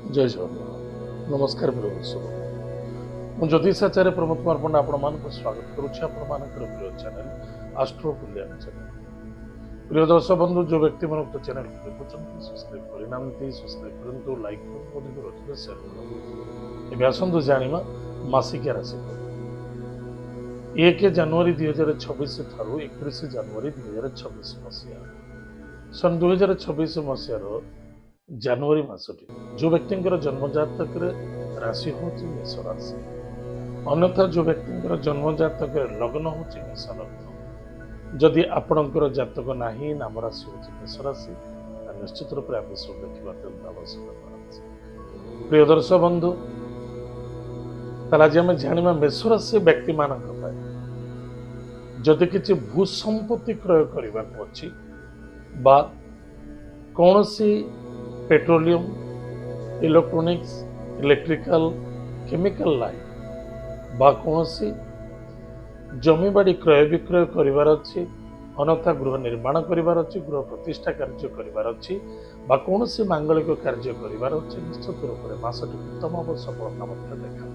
जय जगन्नाथ नमस्कार प्रिय दर्शक ମୁଁ ଜ୍ୟୋତିଷାଚାର୍ଯ୍ୟ ପ୍ରମୋଦ କୁମାର ପଣ୍ଡା ଆପଣମାନଙ୍କୁ ସ୍ୱାଗତ କରୁଛି ଆପଣମାନଙ୍କର ପ୍ରିୟ ଚ୍ୟାନେଲ ଆଷ୍ଟ୍ରୋ କଲ୍ୟାଣ ଚ୍ୟାନେଲ। ପ୍ରିୟ ଦର୍ଶକ ବନ୍ଧୁ ଯେଉଁ ବ୍ୟକ୍ତିମାନେ ଉକ୍ତ ଚ୍ୟାନେଲକୁ ଦେଖୁଛନ୍ତି ସବସ୍କ୍ରାଇବ୍ କରିନାହାନ୍ତି ସବସ୍କ୍ରାଇବ୍ କରନ୍ତୁ, ଲାଇକ୍ କରନ୍ତୁ, ଅଧିକ ରଖିଲେ ସେୟାର କରନ୍ତୁ। ଏବେ ଆସନ୍ତୁ ଜାଣିବା ମାସିକିଆ ରାଶିଫଳ 1 ଜାନୁଆରୀ 2026 ଠାରୁ 31 ଜାନୁଆରୀ 2026 ମସିହା। ସନ୍ 2026 ମସିହାର ଜାନୁଆରୀ ମାସଟି ଯେଉଁ ବ୍ୟକ୍ତିଙ୍କର ଜନ୍ମ ଜାତକରେ ରାଶି ହେଉଛି ମେଷ ରାଶି, ଅନ୍ୟଥା ଯେଉଁ ବ୍ୟକ୍ତିଙ୍କର ଜନ୍ମ ଜାତକରେ ଲଗ୍ନ ହେଉଛି ମେଷ ଲଗ୍ନ, ଯଦି ଆପଣଙ୍କର ଜାତକ ନାହିଁ ନାମ ରାଶି ହେଉଛି ମେଷ ରାଶି, ତାହେଲେ ନିଶ୍ଚିତ ରୂପରେ ଆମେ ସବୁ ଦେଖିବା ଅତ୍ୟନ୍ତ ଆବଶ୍ୟକତା ଅଛି। ପ୍ରିୟ ଦର୍ଶକ ବନ୍ଧୁ, ତାହେଲେ ଆଜି ଆମେ ଜାଣିବା ମେଷ ରାଶି ବ୍ୟକ୍ତିମାନଙ୍କ ପାଇଁ ଯଦି କିଛି ଭୂ ସମ୍ପତ୍ତି କ୍ରୟ କରିବାକୁ ଅଛି ବା କୌଣସି petroleum, electronics, electrical, chemical line बा कौनसी जमीबाड़ी क्रय विक्रय करार अच्छी, अन्यथा गृह निर्माण करार अच्छी, गृह प्रतिष्ठा कार्य करार अच्छी बा कौनसी मांगलिक कार्य करार अच्छी, निश्चित रूप से मासटी उत्तम और सफलता देखा।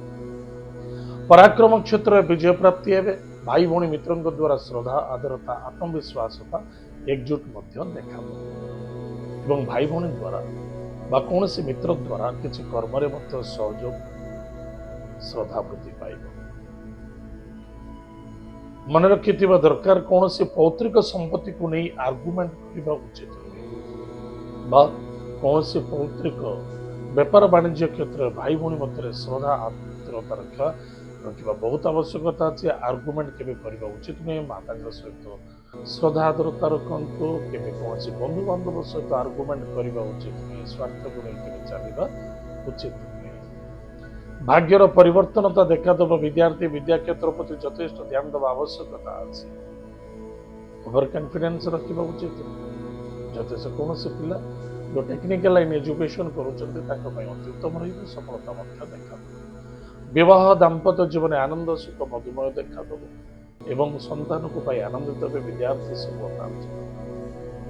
पराक्रम क्षेत्र विजय प्राप्ति है, भाई भौणी मित्रों द्वारा श्रद्धा आदरता आत्मविश्वासता एकजुट देखा एवं भाई भौणी द्वारा बा कौन सी मित्र द्वारा किसी कर्म सहयोग श्रद्धा वृद्धि पाइब। मन रखि दरकार कौन सी पौत्रिक संपत्ति को नहीं आर्गुमेंट करने उचित बा कौन सी पौत्रिक व्यापार वाणिज्य क्षेत्र भाई भौणी मध्य श्रद्धा आदरता रखा बहुत आवश्यकता अच्छी। आर्गुमेंट केवे करने उचित नहीं, माता सहित श्रद्धा आदरता रखु, केवे कौन बंधु बांधव सहित आर्गुमेंट करने उचित नहीं, स्वार्थ को लेकर चलना उचित नहीं। भाग्यर परिवर्तनता देखादेव, विद्यार्थी विद्या क्षेत्र प्रति यथेष्ट ध्यान देवा आवश्यकता अच्छी। ओवर कॉन्फिडेंस रखा उचित जते से कौन पिला जो टेक्निकल लाइन एजुकेशन करुँच अत्युत्तम रही सफलता देखा। विवाह दाम्पत्य जीवन आनंद सुख मधुमय देखादेव एवं संतान को पाई आनंदित हे विद्यार्थी सफलता।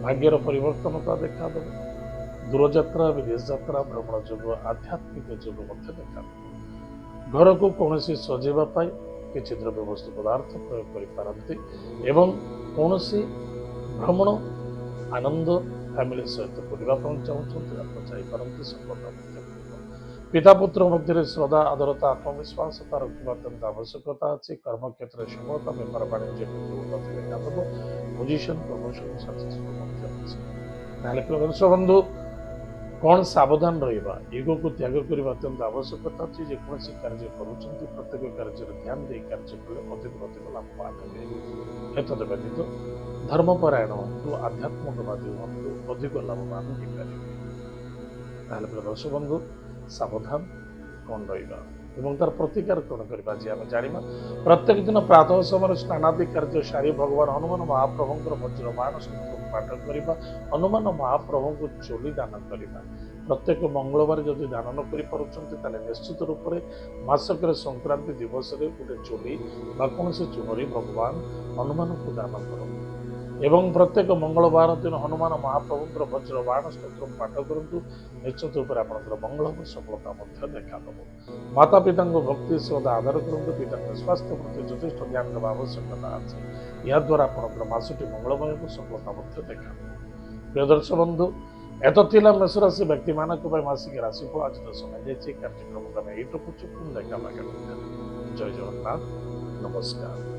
भाग्यर परिवर्तनता देखादेव, दूरयात्रा विदेश यात्रा भ्रमण जोग आध्यात्मिक जोग देखा। घर को कौन सजेवाई किसी द्रव्य वस्तु पदार्थ प्रयोग करते एवं कौन भ्रमण आनंद फैमिली सहित बुलवा चाहते जापारती सफलता। पिता पुत्र मध्य श्रद्धा आदरता आत्मविश्वास रखा अत्यंत आवश्यकता अच्छी। कर्म क्षेत्र में सफलता, व्यापार वाणिज्य क्षेत्र उन्नति देखा पोजिशन प्रमोशन दर्शक बंधु कौन सावधान रहा, ईगो को त्याग करने अत्यंत आवश्यकता अच्छी। जेकोसी कार्य करुँच प्रत्येक कार्य ध्यान दे कार्य कले अधिक लाभवान हे। एतद व्यतीत धर्मपरायण हूँ, आध्यात्मिकवादी हूँ, अधिक लाभवान हो पारे। दर्शक बंधु सावधान कौन रहा एवं तार प्रतिकार कौन करवा जी आम जाना। प्रत्येक दिन प्रातः समय स्नानादि कार्य सारी भगवान हनुमान महाप्रभुंर वज्रबाण सूत्र पाठ करवा, हनुमान महाप्रभु को चोली दान करवा। प्रत्येक मंगलवार जदि दान न कर निश्चित रूप से मासक संक्रांति दिवस गोटे चोली कौन चुनरी भगवान हनुमान को दान कर एवं प्रत्येक मंगलवार दिन हनुमान महाप्रभुंर वज्रबाण स्तोत्र पाठ करूँ, निश्चित रूप से आपंकर मंगल सफलता देखा। माता पिता भक्ति श्रद्धा आदर करूँ, पिता स्वास्थ्य प्रति यथेष्ट ध्यान देवा आवश्यकता अच्छी। याद्वारा आपंकर मासटी मंगलमय सफलता देखा। प्रिय दर्शक बंधु, एत मेष राशि व्यक्ति मानक मासिक राशिफल। आज तो समय कार्यक्रम को देखा। जय जगन्नाथ नमस्कार।